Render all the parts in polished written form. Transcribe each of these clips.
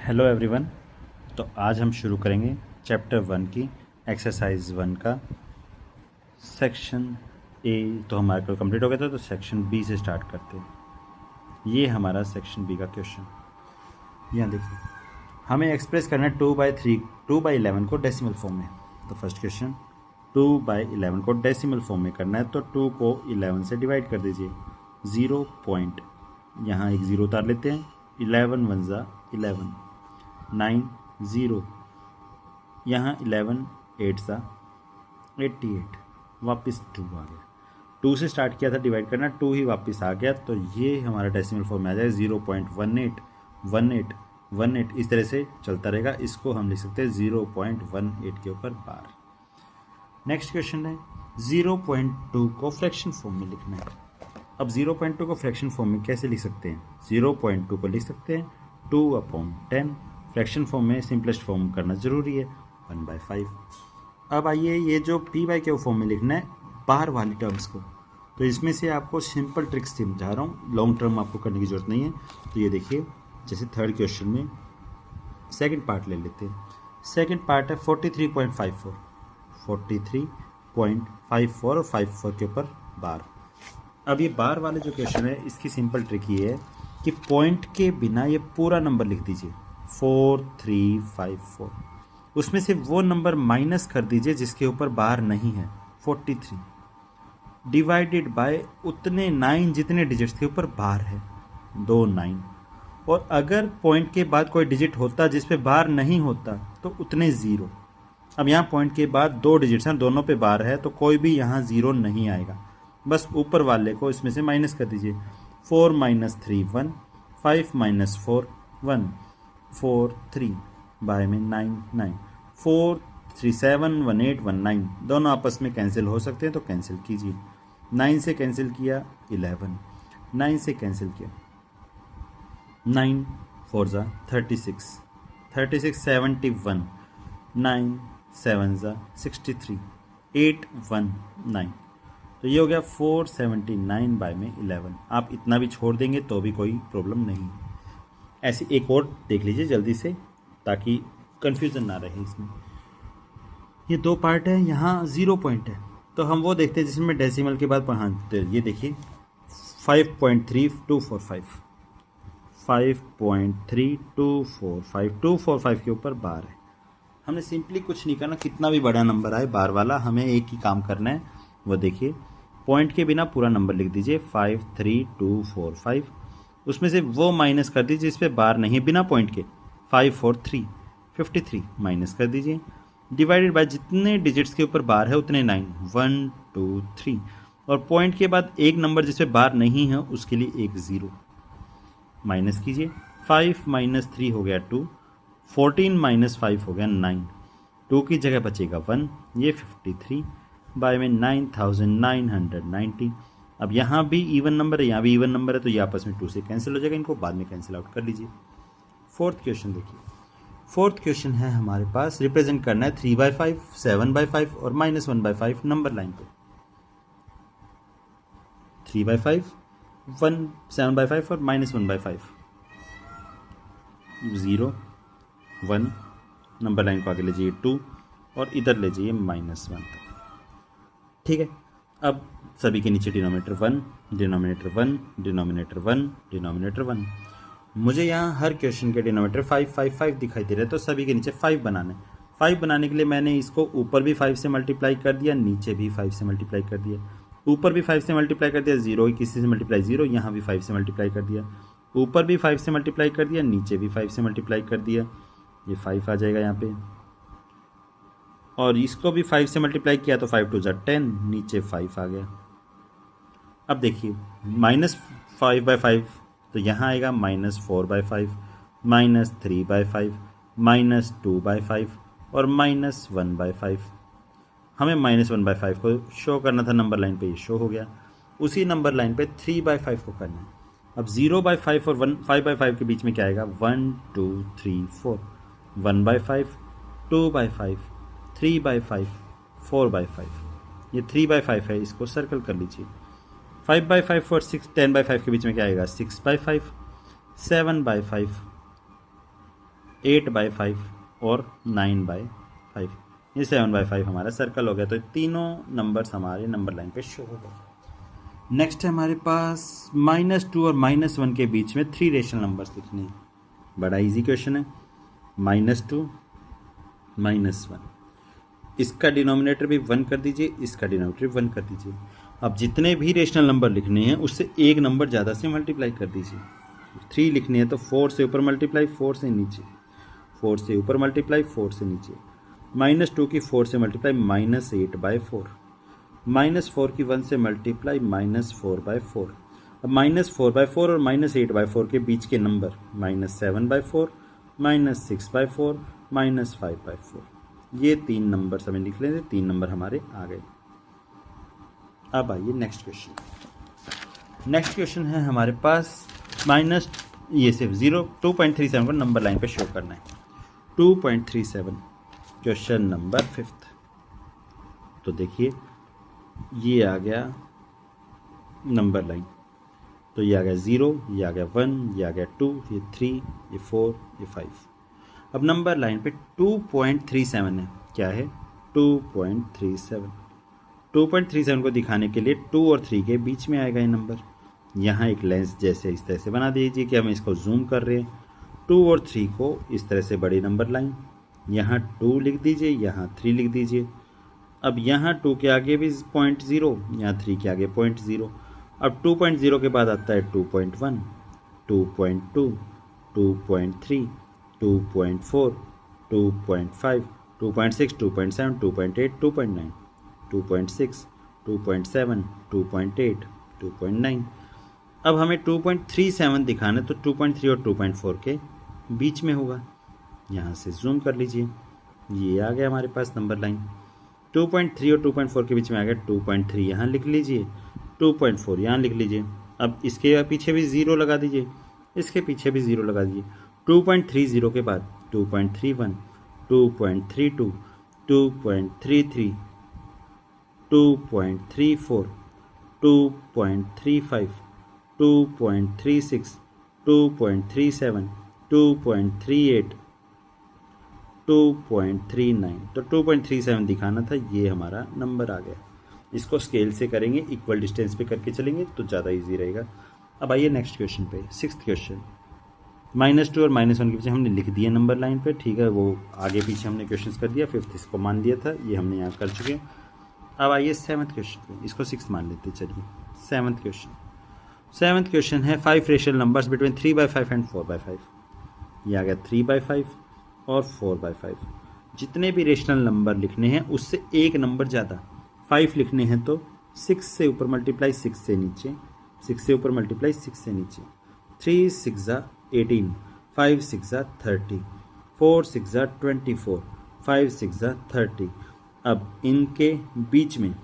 Hello everyone. तो आज हम शुरू करेंगे चैप्टर 1 की एक्सरसाइज 1 का सेक्शन ए। तो हमारा कल कंप्लीट हो गया था, तो सेक्शन बी से स्टार्ट करते हैं। ये हमारा सेक्शन बी का क्वेश्चन यहाँ देखिए, हमें एक्सप्रेस करना है 2/11 को डेसिमल फॉर्म में। तो फर्स्ट क्वेश्चन 2/11 को डेसिमल फॉर्म में करना है, तो 2 को 11 से डिवाइड कर दीजिए। 0 पॉइंट, यहाँ एक ज़ीरो उतार लेते हैं। 11 1 ज़ा 11, 9 0, यहाँ 11 8 सा 88, वापस 2 आ गया। 2 से स्टार्ट किया था डिवाइड करना, 2 ही वापस आ गया। तो ये हमारा डेसिमल फॉर्म में आ जाएगा 0.18 18 18। इस तरह से चलता रहेगा। इसको हम लिख सकते हैं 0.18 के ऊपर बार। नेक्स्ट क्वेश्चन है 0.2 को फ्रैक्शन फॉर्म में लिखना है। अब 0.2 को फ्रैक्शन फॉर्म में कैसे लिख सकते हैं? 0.2 को लिख सकते हैं 2/10। फ्रैक्शन फॉर्म में सिंपलेस्ट फॉर्म करना ज़रूरी है, 1/5। अब आइए, ये जो p/q फॉर्म में लिखना है बाहर वाली टर्म्स को, तो इसमें से आपको सिंपल ट्रिक्स समझा रहा हूँ, लॉन्ग टर्म आपको करने की ज़रूरत नहीं है। तो ये देखिए, जैसे थर्ड क्वेश्चन में सेकंड पार्ट ले लेते हैं। सेकंड पार्ट है 43.54 43.54 और 54 के ऊपर बार। अब ये बार वाले जो क्वेश्चन है, इसकी सिंपल ट्रिक ये है कि पॉइंट के बिना ये पूरा नंबर लिख दीजिए 4354। उसमें से वो नंबर माइनस कर दीजिए जिसके ऊपर बार नहीं है, 43, डिवाइडेड बाय उतने 9 जितने डिजिट्स के ऊपर बार है, 2 9। और अगर पॉइंट के बाद कोई डिजिट होता जिस पे बार नहीं होता तो उतने 0। अब यहाँ पॉइंट के बाद 2 डिजिट्स हैं, दोनों पे बार है, तो कोई भी यहाँ 0 नहीं आएगा। बस ऊपर वाले को इसमें से माइनस कर दीजिए। 4 - 3 1, 5 - 4 1, 4 3 बाय में 9 9, 4 3 7 1 8 1 9। दोनों आपस में कैंसिल हो सकते हैं, तो कैंसिल कीजिए। 9 से कैंसिल किया 11, 9 से कैंसिल किया 9 4 ज़ा 36, 36 71, 9 7 ज़ा 63, 8 1 9। तो ये हो गया 479 बाय में 11। आप इतना भी छोड़ देंगे तो भी कोई प्रॉब्लम नहीं। ऐसी एक और देख लीजिए जल्दी से, ताकि कंफ्यूजन ना रहे इसमें। ये 2 पार्ट है, यहाँ 0 पॉइंट है, तो हम वो देखते हैं जिसमें डेसिमल के बाद पढ़ाते हैं। ये देखिए 5.3245, 5.3245, 245 के ऊपर बार है। हमने सिंपली कुछ नहीं करना, कितना भी बड़ा नंबर आए बार वाला, हमें एक ही काम करना है। वो देखिए, पॉइंट के बिना पूरा नंबर लिख दीजिए 53245। उसमें से वो माइनस कर दीजिए जिस पे बार नहीं, बिना पॉइंट के 543 53 माइनस कर दीजिए, डिवाइडेड बाय जितने डिजिट्स के ऊपर बार है उतने 9, 1 2 3। और पॉइंट के बाद एक नंबर जिस पे बार नहीं है उसके लिए एक 0 माइनस कीजिए। 5 - 3 हो गया 2, 14 - 5 हो गया 9, 2 की जगह बचेगा 1, ये 53 बाय में 9990। अब यहाँ भी इवन नंबर है, यहाँ भी इवन नंबर है, तो ये आपस में 2 से कैंसिल हो जाएगा, इनको बाद में कैंसिल आउट कर लीजिए। फोर्थ क्वेश्चन देखिए, फोर्थ क्वेश्चन है हमारे पास, रिप्रेजेंट करना है 3/5 7/5 और -1/5 नंबर लाइन पे। 3/5 1 7/5 और -1/5, 0 1 नंबर लाइन को आगे ले जाइए 2 और इधर ले जाइए -1 तक। ठीक है, अब सभी के नीचे डिनोमिनेटर 1 डिनोमिनेटर 1 डिनोमिनेटर 1 डिनोमिनेटर 1। मुझे यहाँ हर क्वेश्चन के डिनोमिनेटर 5 5 5 दिखाई दे रहे हैं, तो सभी के नीचे 5 बनाने। 5 बनाने के लिए मैंने इसको ऊपर भी 5 से मल्टीप्लाई कर दिया, नीचे भी 5 से मल्टीप्लाई कर दिया। ऊपर भी 5 से मल्टीप्लाई कर दिया, 0 किसी से मल्टीप्लाई 0, यहाँ भी 5 से मल्टीप्लाई कर दिया। ऊपर भी 5 से मल्टीप्लाई कर दिया, नीचे भी 5 से मल्टीप्लाई कर दिया, ये 5 आ जाएगा यहाँ पे। और इसको भी 5 से मल्टीप्लाई किया तो 5 2 10, नीचे 5 आ गया। अब देखिए -5/5, तो यहाँ आएगा -4/5, -3/5, -2/5 और -1/5। हमें -1/5 को शो करना था नंबर लाइन पे, ये शो हो गया। उसी नंबर लाइन पे 3/5 को करना है। अब 0/5 और 5/5 के बीच में क्या आएगा? 1 2 3 4, 1/5, 2/5, 3/5, 4/5। ये 3/5 है, इसको सर्कल कर लीजिए। 5/5 और 10/5 के बीच में क्या आएगा? 6/5, 7/5, 8/5 और 9/5। ये 7/5 हमारा सर्कल हो गया। तो तीनों नंबर्स हमारे नंबर लाइन पे शो हो गए। नेक्स्ट है हमारे पास -2 और -1 के बीच में 3 रेशनल नंबर्स लिखने हैं। बड़ा इजी क्वेश्चन है। -2 -1, इसका डिनोमिनेटर भी 1 कर दीजिए, इसका डिनोमिनेटर 1 कर दीजिए। अब जितने भी रेशनल नंबर लिखने हैं उससे एक नंबर ज़्यादा से मल्टीप्लाई कर दीजिए। 3 लिखनी है तो 4 से ऊपर मल्टीप्लाई, 4 से नीचे, 4 से ऊपर मल्टीप्लाई, 4 से नीचे। -2 की 4 से मल्टीप्लाई -8/4, -4 की 1 से मल्टीप्लाई -4/4। अब -4/4 और -8/4 के बीच के नंबर -7/4, -6/4, -5/4। ये 3 नंबर हमें लिख लेते, 3 नंबर हमारे आ गए। अब आइए नेक्स्ट क्वेश्चन। नेक्स्ट क्वेश्चन है हमारे पास माइनस ये सिर्फ 2.37 को नंबर लाइन पे शो करना है। 2.37 क्वेश्चन नंबर 5th। तो देखिए ये आ गया नंबर लाइन, तो ये आ गया 0, ये आ गया 1, ये आ गया 2, ये 3, ये 4, ये 5। अब नंबर लाइन पे 2.37 है। क्या है? 2.37। 2.37 को दिखाने के लिए 2 और 3 के बीच में आएगा ये नंबर। यहाँ एक लेंस जैसे इस तरह से बना दीजिए कि हम इसको जूम कर रहे हैं। 2 और 3 को इस तरह से बड़ी नंबर लाइन, यहाँ 2 लिख दीजिए, यहाँ 3 लिख दीजिए। अब यहाँ 2 के आगे भी 0.0, यहाँ 3 के आगे 0.0। अब 2.0 के बाद आता है 2.1, 2.2, 2.3, 2.4, 2.5, 2.6, 2.7, 2.8, 2.9, 2.6, 2.7, 2.8, 2.9। अब हमें 2.37 दिखाना है तो 2.3 और 2.4 के बीच में होगा। यहाँ से जूम कर लीजिए, ये आ गया हमारे पास नंबर लाइन। 2.3 और 2.4 के बीच में आ गया। 2.3 यहाँ लिख लीजिए, 2.4 यहाँ लिख लीजिए। अब इसके पीछे भी 0 लगा दीजिए, इसके पीछे भी 0 लगा दीजिए। 2.30 के बाद 2.31, 2.32, 2.33, 2.34, 2.35, 2.36, 2.37, 2.38, 2.39। तो 2.37 दिखाना था, ये हमारा नंबर आ गया। इसको स्केल से करेंगे, इक्वल डिस्टेंस पे करके चलेंगे तो ज़्यादा इजी रहेगा। अब आइए नेक्स्ट क्वेश्चन पे, 6th क्वेश्चन। -2 और -1 के पीछे हमने लिख दिया नंबर लाइन पे, ठीक है, वो आगे पीछे हमने क्वेश्चंस कर दिया। 5th इसको मान दिया था, ये हमने यहाँ कर चुके हैं। अब आइए 7th क्वेश्चन पे, इसको 6th मान लेते चलिए। 7th क्वेश्चन, 7th क्वेश्चन है 5 रेशनल नंबर्स बिटवीन 3/5 एंड 4/5। ये आ गया 3/5 और 4/5। जितने भी रेशनल नंबर लिखने हैं उससे एक नंबर ज़्यादा। 5 लिखने हैं तो 6 से ऊपर मल्टीप्लाई 6 से नीचे, 6 से ऊपर मल्टीप्लाई 6 से नीचे। 3 6 18, 5 6 30, 4 6 24, 5 6 30। अब इनके बीच में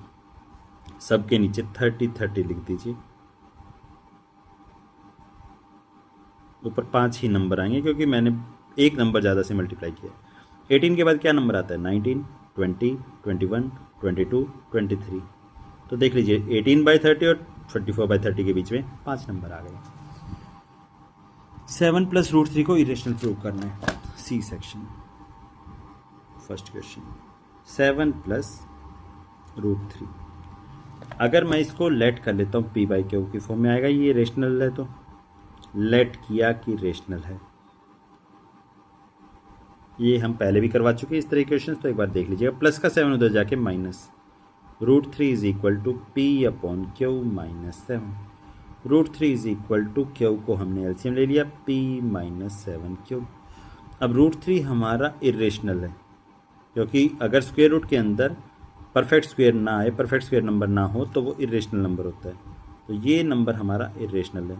सबके नीचे 30 लिख दीजिए। ऊपर 5 ही नंबर आएंगे क्योंकि मैंने एक नंबर ज़्यादा से मल्टीप्लाई किया। 18 के बाद क्या नंबर आता है? 19, 20, 21, 22, 23। तो देख लीजिए 18/30 और 24/30 के बीच में 5 नंबर आ गए। 7 + √3 को इरेशनल प्रूव करना है। C section, first question. 7 + √3। अगर मैं इसको लेट कर लेता हूँ p/q की फॉर्म में आएगा, ये रेशनल है तो लेट किया कि रेशनल है। ये हम पहले भी करवा चुके हैं इस तरह के क्वेश्चन, तो एक बार देख लीजिएगा। प्लस का 7 उधर जाके माइनस, √3 = p/q - 7। √3 = q को हमने एलसीएम ले लिया, p - 7q। अब √3 हमारा इरेशनल है क्योंकि अगर स्क्वायर रूट के अंदर परफेक्ट स्क्वायर ना आए, परफेक्ट स्क्वायर नंबर ना हो तो वो इरेशनल नंबर होता है। तो ये नंबर हमारा इरेशनल है।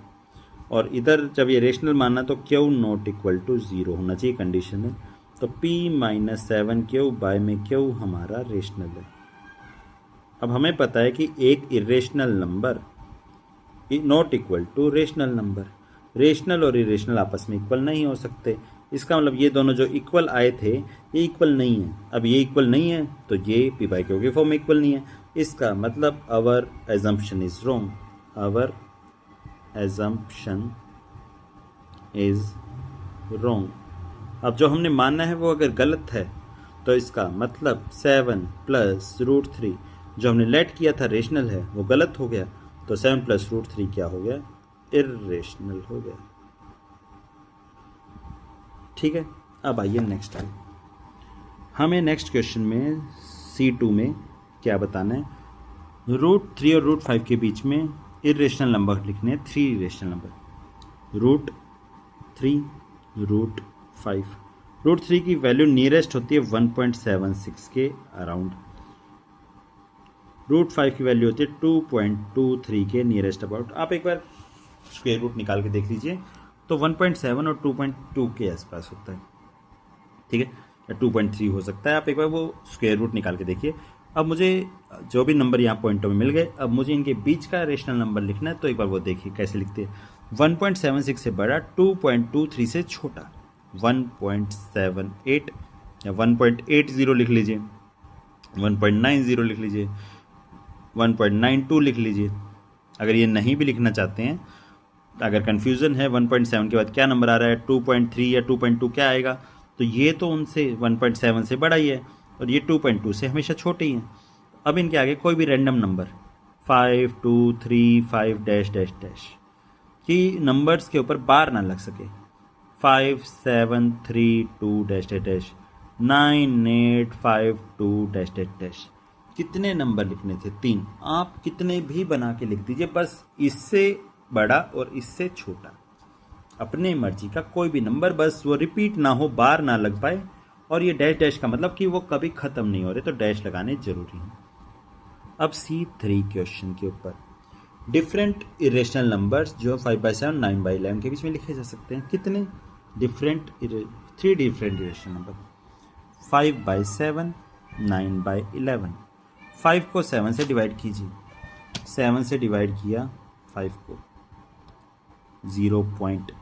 और इधर जब ये रेशनल मानना तो q ≠ 0 होना चाहिए, कंडीशन है। तो p - 7q बाय में q हमारा रेशनल है। अब हमें पता है कि एक irrational number not equal to rational number. Rational और इरेशनल आपस में इक्वल नहीं हो सकते। इसका मतलब ये दोनों जो इक्वल आए थे ये इक्वल नहीं है। अब ये इक्वल नहीं है तो ये p/q के फॉर्म में इक्वल नहीं है। इसका मतलब our assumption is wrong, our assumption is wrong. अब जो हमने माना है वो अगर गलत है तो इसका मतलब 7 प्लस रूट 3 जो हमने लेट किया था रेशनल है वो गलत हो गया, तो 7 प्लस रूट 3 क्या हो गया, इर्रेशनल हो गया। ठीक है, अब आइए नेक्स्ट आइए, हमें नेक्स्ट क्वेश्चन में C2 में क्या बताना है, रूट 3 और रूट 5 के बीच में इरेशनल नंबर लिखने हैं, 3 irrational number, root 3 root 5। Root 3 की वैल्यू नियरेस्ट होती है 1.76 के अराउंड, रूट 5 की वैल्यू होती है 2.23 के नियरेस्ट अबाउट। आप एक बार स्क्वायर रूट निकाल के देख लीजिए, तो 1.7 और 2.2 के आसपास होता है, ठीक है, या 2.3 हो सकता है। आप एक बार वो स्क्वायर रूट निकाल के देखिए। अब मुझे जो भी नंबर यहाँ पॉइंटों में मिल गए, अब मुझे इनके बीच का रेशनल नंबर लिखना है, तो एक बार वो देखिए कैसे लिखते हैं। 1.76 से बड़ा, 2.23 से छोटा, 1.78 या 1.80 लिख लीजिए, 1.90 लिख लीजिए, 1.92 लिख लीजिए। अगर ये नहीं भी लिखना चाहते हैं, अगर कन्फ्यूज़न है 1.7 के बाद क्या नंबर आ रहा है, 2.3 या 2.2 क्या आएगा, तो ये तो उनसे 1.7 से बड़ा ही है और ये 2.2 से हमेशा छोटे ही हैं। अब इनके आगे कोई भी random number 5 2 3 5 dash dash dash कि नंबर्स के ऊपर बार ना लग सके, 5 7 3 2 dash dash dash 9 8 5 2 dash dash dash. कितने नंबर लिखने थे, 3। आप कितने भी बना के लिख दीजिए, बस इससे बड़ा और इससे छोटा, अपने मर्जी का कोई भी नंबर, बस वो रिपीट ना हो, बार ना लग पाए। और ये डैश डैश का मतलब कि वो कभी ख़त्म नहीं हो रहे, तो डैश लगाने जरूरी है। अब C3 क्वेश्चन के ऊपर डिफरेंट इरेशनल नंबर्स जो 5/7 9/11 के बीच में लिखे जा सकते हैं। कितने डिफरेंट 3 डिफरेंट इरेशनल नंबर, 5/7 9/11। 5 को 7 से डिवाइड कीजिए, 7 से डिवाइड किया 5 को, 0 पॉइंट,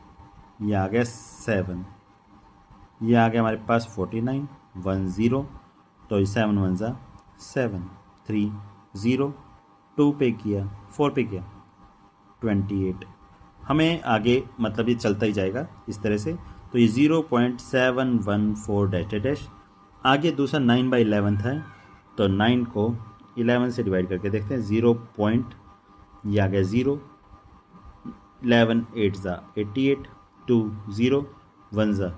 ये आ गया 7, ये आ गया हमारे पास 49 1 0, तो 7 1 ज़ा 7 3 0, 2 पे किया 4 पे किया 28। हमें आगे मतलब ये चलता ही जाएगा इस तरह से, तो ये 0.714 डैश डैश। आगे दूसरा 9/11 था, तो 9 को 11 से डिवाइड करके देखते हैं, 0 पॉइंट, ये आ गया 0, 11 8 ज़ा 88, 2 0 1 ज़ा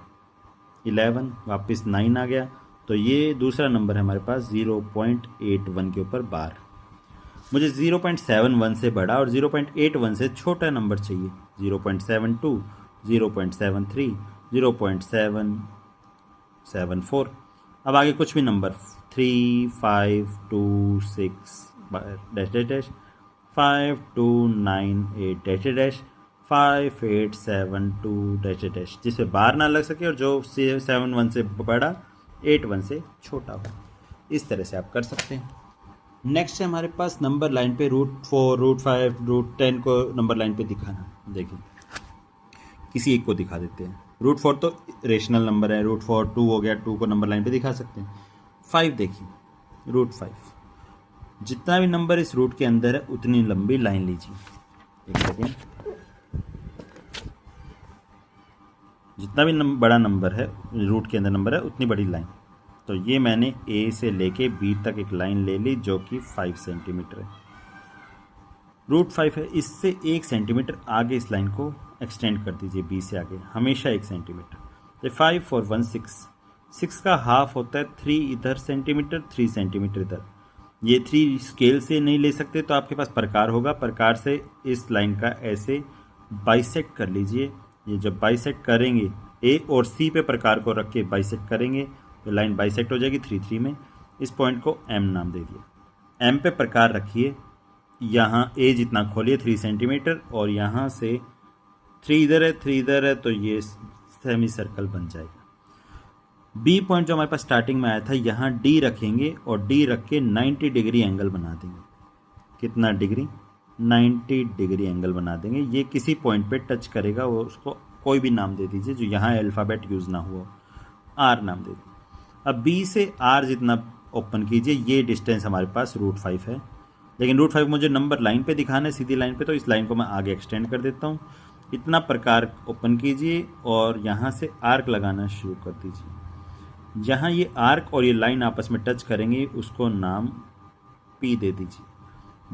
11, वापस 9 आ गया, तो ये दूसरा नंबर है हमारे पास 0.81 के ऊपर बार। मुझे 0.71 से बड़ा और 0.81 से छोटा नंबर चाहिए, 0.72 0.73 0.774। अब आगे कुछ भी number 3 5 2 6 dash dash dash 5 2 9 8 dash dash 5 8 7 2 dash dash, जिससे बार ना लग सके और जो 7 1 से बड़ा 8 1 से छोटा हो। इस तरह से आप कर सकते हैं। नेक्स्ट है हमारे पास नंबर लाइन पे √4 √5 √10 को नंबर लाइन पे दिखाना। देखिए किसी एक को दिखा देते हैं। √4 तो रेशनल नंबर है, √4 2 हो गया, 2 को नंबर लाइन पे दिखा सकते हैं। 5 देखिए, √5, जितना भी नंबर इस रूट के अंदर है उतनी लंबी लाइन लीजिए। एक सेकेंड, जितना भी बड़ा नंबर है रूट के अंदर नंबर है उतनी बड़ी लाइन, तो ये मैंने A से लेके B तक एक लाइन ले ली जो कि 5 सेंटीमीटर है। √5 है, इससे 1 सेंटीमीटर आगे इस लाइन को एक्सटेंड कर दीजिए, B से आगे हमेशा 1 सेंटीमीटर। तो 5 4 1 6, 6 का हाफ होता है 3 इधर सेंटीमीटर 3 सेंटीमीटर इधर। ये 3 स्केल से नहीं ले सकते तो आपके पास प्रकार होगा, प्रकार से इस लाइन का ऐसे बाइसेक्ट कर लीजिए। ये जब बाइसेक्ट करेंगे A और C पे प्रकार को रख के बाइसेक्ट करेंगे तो लाइन बाइसेक्ट हो जाएगी 3 3 में। इस पॉइंट को M नाम दे दिया। M पे प्रकार रखिए, यहाँ A जितना खोलिए 3 सेंटीमीटर और यहाँ से 3 इधर है 3 इधर है, तो ये सेमी सर्कल बन जाएगा। B पॉइंट जो हमारे पास स्टार्टिंग में आया था, यहाँ D रखेंगे और D रख के 90 डिग्री एंगल बना देंगे। कितना डिग्री? 90 डिग्री एंगल बना देंगे। ये किसी पॉइंट पे टच करेगा, वो उसको कोई भी नाम दे दीजिए जो यहाँ अल्फ़ाबेट यूज़ ना हुआ, R नाम दे दीजिए। अब B से R जितना ओपन कीजिए, ये डिस्टेंस हमारे पास √5 है, लेकिन √5 मुझे नंबर लाइन पे दिखाना है सीधी लाइन पे, तो इस लाइन को मैं आगे एक्सटेंड कर देता हूँ। इतना प्रकार ओपन कीजिए और यहाँ से आर्क लगाना शुरू कर दीजिए। जहाँ ये आर्क और ये लाइन आपस में टच करेंगे उसको नाम P दे दीजिए।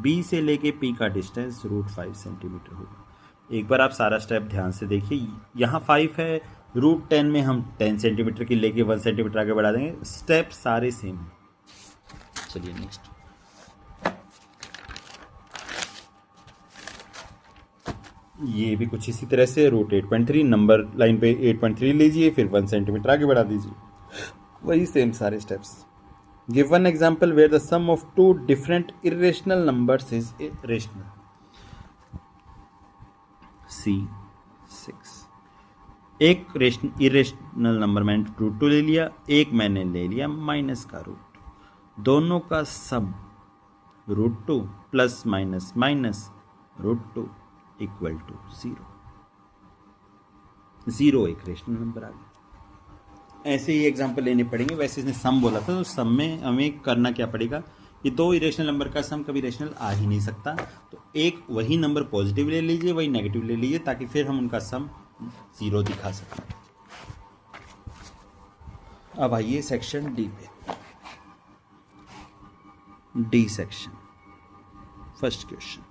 B से लेके P का डिस्टेंस √5 सेंटीमीटर होगा। एक बार आप सारा स्टेप ध्यान से देखिए। यहाँ 5 है, √10 में हम 10 सेंटीमीटर की लेके 1 सेंटीमीटर आगे बढ़ा देंगे। स्टेप सारे सेम हैं। चलिए नेक्स्ट। ये भी कुछ इसी तरह से √8.3 नंबर लाइन पे 8.3 लीजिए, फिर 1 सेंटीमीटर आगे बढ़ा दीजिए। वही सेम सारे steps. Give one example where the sum of two different irrational numbers is rational. C6। एक इरेशनल नंबर मैंने √2 ले लिया, एक मैंने ले लिया माइनस का रूट। दोनों का sum √2 plus minus minus √2 equal to 0। 0 एक रेशनल नंबर आ गया। ऐसे ही एग्जांपल लेने पड़ेंगे। वैसे इसने सम बोला था, तो सम में हमें करना क्या पड़ेगा, ये दो इरेशनल नंबर का सम कभी रेशनल आ ही नहीं सकता। तो एक वही नंबर पॉजिटिव ले लीजिए, वही नेगेटिव ले लीजिए, ताकि फिर हम उनका सम 0 दिखा सकें। अब आइए सेक्शन डी पे। डी सेक्शन, फर्स्ट क्वेश्चन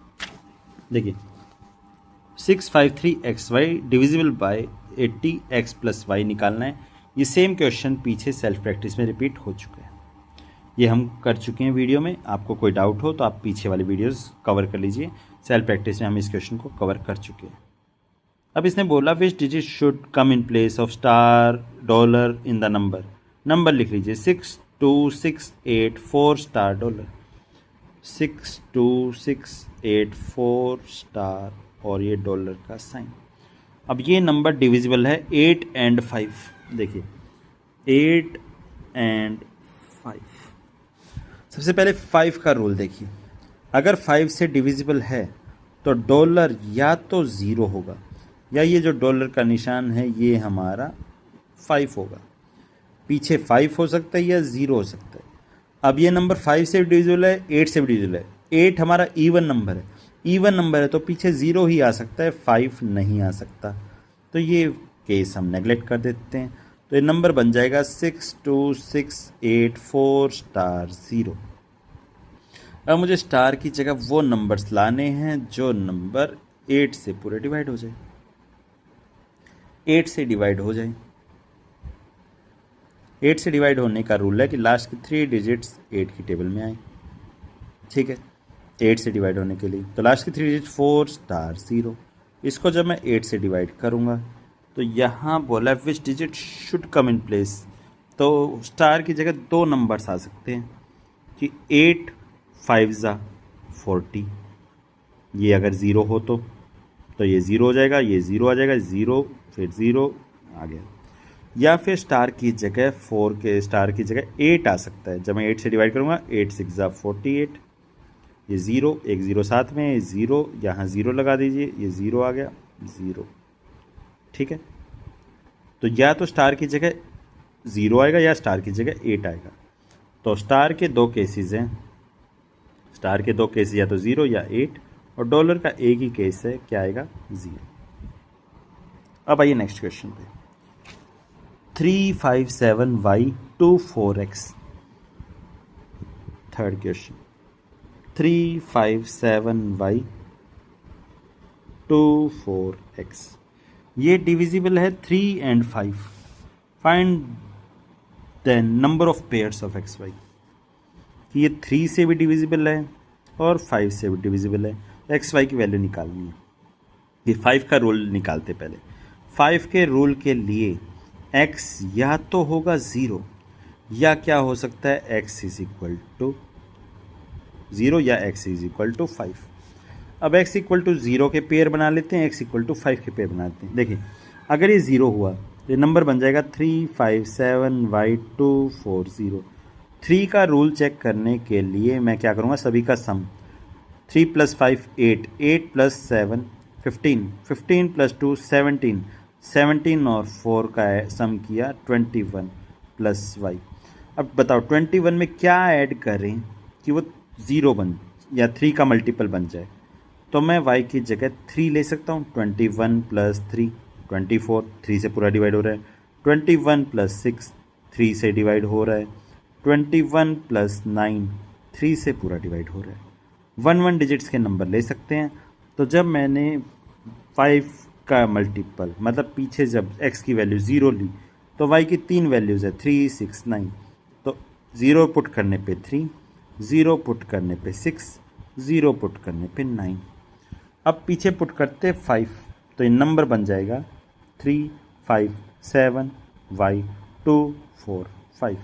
देखिए, 653xy divisible by 80x plus Y निकालना है। ये सेम क्वेश्चन पीछे सेल्फ प्रैक्टिस में रिपीट हो चुके हैं। ये हम कर चुके हैं वीडियो में। आपको कोई डाउट हो तो आप पीछे वाले वीडियोस कवर कर लीजिए। सेल्फ प्रैक्टिस में हम इस क्वेश्चन को कवर कर चुके हैं। अब इसने बोला which digit should come in place of star dollar in the number. Number लिख लीजिए 62684 स्टार डॉलर। 62684 स्टार और ये डॉलर का साइन। अब ये नंबर डिविजिबल है 8 एंड 5। देखिए 8 एंड 5। सबसे पहले 5 का रूल देखिए। अगर 5 से डिविजिबल है तो डॉलर या तो 0 होगा, या ये जो डॉलर का निशान है ये हमारा 5 होगा। पीछे 5 हो सकता है या 0 हो सकता है। अब ये नंबर 5 से भी डिविजिबल है, 8 से भी डिविजिबल है। 8 हमारा इवन नंबर है, इवन नंबर है तो पीछे 0 ही आ सकता है, 5 नहीं आ सकता। तो ये केस हम नेगलेक्ट कर देते हैं। तो ये नंबर बन जाएगा 62684 स्टार 0। अब मुझे स्टार की जगह वो नंबर्स लाने हैं जो नंबर 8 से पूरे डिवाइड हो जाए, 8 से डिवाइड हो जाए। 8 से डिवाइड होने का रूल है कि लास्ट के 3 डिजिट्स 8 की टेबल में आए। ठीक है, 8 से डिवाइड होने के लिए तो लास्ट की 3 डिजिट 4 स्टार 0। इसको जब मैं 8 से डिवाइड करूँगा तो यहाँ बोला which digit should come in place. तो स्टार की जगह 2 नंबर्स आ सकते हैं कि 8 5 ज़ा 40। ये अगर 0 हो तो ये 0 हो जाएगा, ये 0 आ जाएगा, 0 फिर 0 आ गया। या फिर स्टार की जगह 4 के स्टार की जगह 8 आ सकता है। जब मैं 8 से डिवाइड करूँगा 8 6 ज़ा 48। ये 0, एक 0 साथ में, 0 यहाँ 0 लगा दीजिए, ये 0 आ गया, 0। ठीक है, तो या तो स्टार की जगह 0 आएगा या स्टार की जगह 8 आएगा। तो स्टार के 2 केसेस हैं। स्टार के 2 केसेस या तो 0 या 8, और डॉलर का एक ही केस है, क्या आएगा, 0। अब आइए नेक्स्ट क्वेश्चन पे। 357y24x। Third question 357y24x। ये डिविजिबल है 3 and 5। Find the number of pairs of X Y. ये 3 से भी डिविजिबल है और 5 से भी डिविजिबल है। एक्स वाई की वैल्यू निकालनी है। ये 5 का रूल निकालते पहले। 5 के रूल के लिए x या तो होगा 0 या क्या हो सकता है, x इज इक्वल टू 0 या x इज इक्वल टू 5। अब x इक्वल टू 0 के पेयर बना लेते हैं, x इक्वल टू 5 के पेयर बना लेते हैं। देखिए अगर ये 0 हुआ तो ये नंबर बन जाएगा 357y240। 3 का रूल चेक करने के लिए मैं क्या करूँगा, सभी का सम। 3 + 5 8, 8 + 7 15, 15 + 2 17, 17 और 4 का सम किया 21 + y। अब बताओ 21 में क्या ऐड करें कि वो 0 बन या 3 का मल्टीपल बन जाए। तो मैं y की जगह 3 ले सकता हूँ। 21 प्लस 3 24, 3 से पूरा डिवाइड हो रहा है। 21 प्लस 6 3 से डिवाइड हो रहा है। 21 प्लस 9 3 से पूरा डिवाइड हो रहा है। 1 डिजिट्स के नंबर ले सकते हैं। तो जब मैंने 5 का मल्टीपल मतलब पीछे जब x की वैल्यू 0 ली तो y की 3 वैल्यूज़ है 3, 6, 9। तो 0 पुट करने पे 3, 0 पुट करने पे 6, 0 पुट करने पे 9। अब पीछे पुट करते 5 तो ये नंबर बन जाएगा 3, 5, 7, y 2, 4, 5।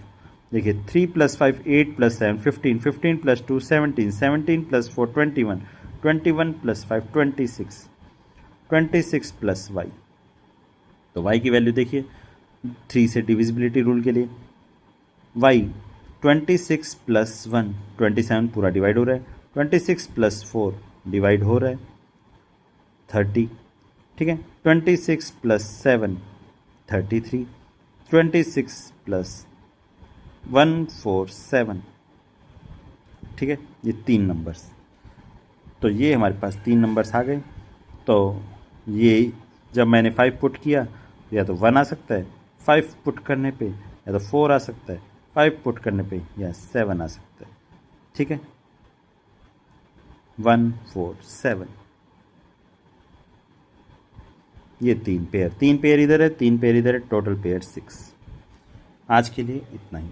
देखिए 3 plus 5 8 plus 7 15, 15 plus 2 17, 17 plus 4 21, 21 plus 5 26, 26 plus y। तो y की वैल्यू देखिए 3 से डिविजिबिलिटी रूल के लिए y 26 प्लस 1 27 पूरा डिवाइड हो रहा है। 26 प्लस 4 डिवाइड हो रहा है 30। ठीक है। 26 प्लस 7 33। 26 प्लस 147। ठीक है, ये 3 नंबर्स। तो ये हमारे पास 3 नंबर्स आ गए। तो ये जब मैंने 5 पुट किया या तो 1 आ सकता है 5 पुट करने पे, या तो 4 आ सकता है 5 पुट करने पे, या 7 आ सकता है। ठीक है, 1 4 7। ये 3 पेयर इधर है, 3 पेयर इधर है, टोटल पेयर 6। आज के लिए इतना ही।